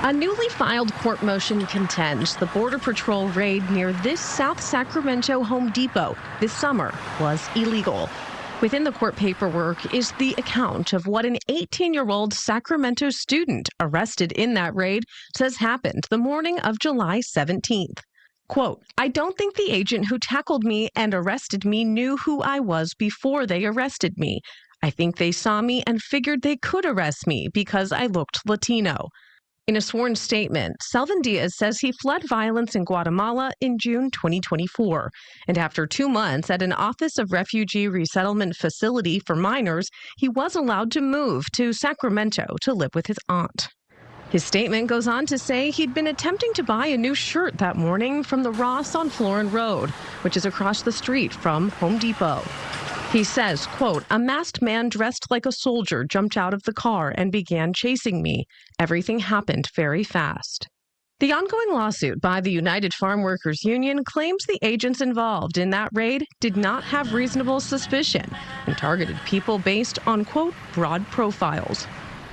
A newly filed court motion contends the Border Patrol raid near this South Sacramento Home Depot this summer was illegal. Within the court paperwork is the account of what an 18-year-old Sacramento student arrested in that raid says happened the morning of July 17th. Quote, "I don't think the agent who tackled me and arrested me knew who I was before they arrested me. I think they saw me and figured they could arrest me because I looked Latino." In a sworn statement, Selvin Diaz says he fled violence in Guatemala in June 2024. And after 2 months at an Office of Refugee Resettlement facility for minors, he was allowed to move to Sacramento to live with his aunt. His statement goes on to say he'd been attempting to buy a new shirt that morning from the Ross on Florin Road, which is across the street from Home Depot. He says, quote, "A masked man dressed like a soldier jumped out of the car and began chasing me. Everything happened very fast." The ongoing lawsuit by the United Farm Workers Union claims the agents involved in that raid did not have reasonable suspicion and targeted people based on, quote, "broad profiles."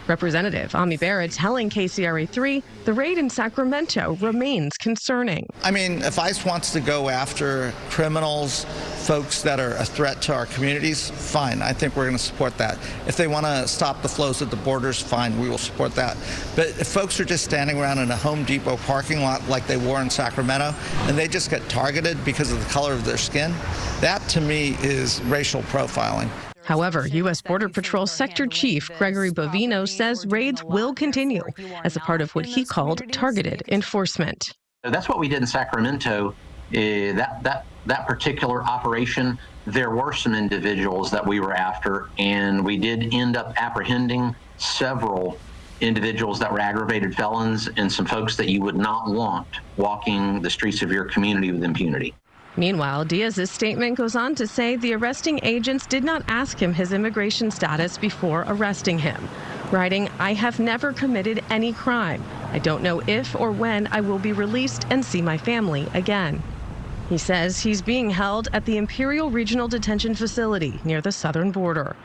Representative Ami Bera telling KCRA3 the raid in Sacramento remains concerning. I mean, if ICE wants to go after criminals, folks that are a threat to our communities, fine. I think we're going to support that. If they want to stop the flows at the borders, fine, we will support that. But if folks are just standing around in a Home Depot parking lot like they were in Sacramento, and they just get targeted because of the color of their skin, that to me is racial profiling. However, U.S. Border Patrol Sector Chief Gregory Bovino says raids will continue as a part of what he called targeted enforcement. That's what we did in Sacramento. That particular operation, there were some individuals that we were after, and we did end up apprehending several individuals that were aggravated felons and some folks that you would not want walking the streets of your community with impunity. Meanwhile, Diaz's statement goes on to say the arresting agents did not ask him his immigration status before arresting him, writing, "I have never committed any crime. I don't know if or when I will be released and see my family again." He says he's being held at the Imperial Regional Detention Facility near the southern border.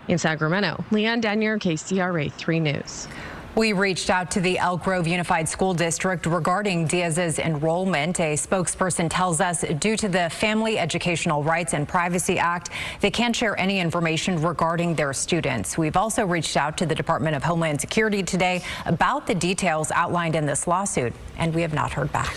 In Sacramento, Leanne Danier, KCRA 3 News. We reached out to the Elk Grove Unified School District regarding Diaz's enrollment. A spokesperson tells us due to the Family Educational Rights and Privacy Act, they can't share any information regarding their students. We've also reached out to the Department of Homeland Security today about the details outlined in this lawsuit, and we have not heard back.